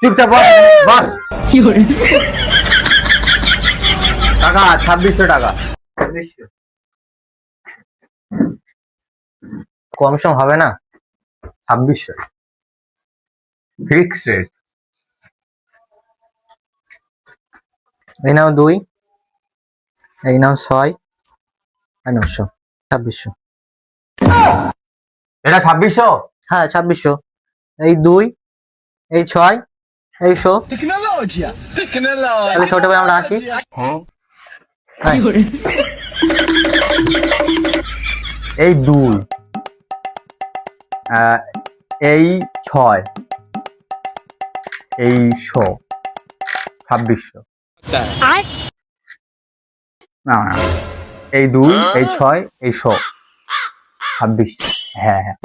চুপচাপ বস। টাকা 2600 টাকা। 2600 কম সম হবে না? 2600 ফিক্স রেট। এই নাও 2, এই নাও 6 আর 900, 2600। এটা 2600? হ্যাঁ 2600। এই 2, এই 6, এই 100। তাহলে ছোট ভাই আমরা আসি। এই 2, এই 6, এই 100, 2600। না না, এই 2, এই 6, এই 100, 2600। হ্যাঁ হ্যাঁ।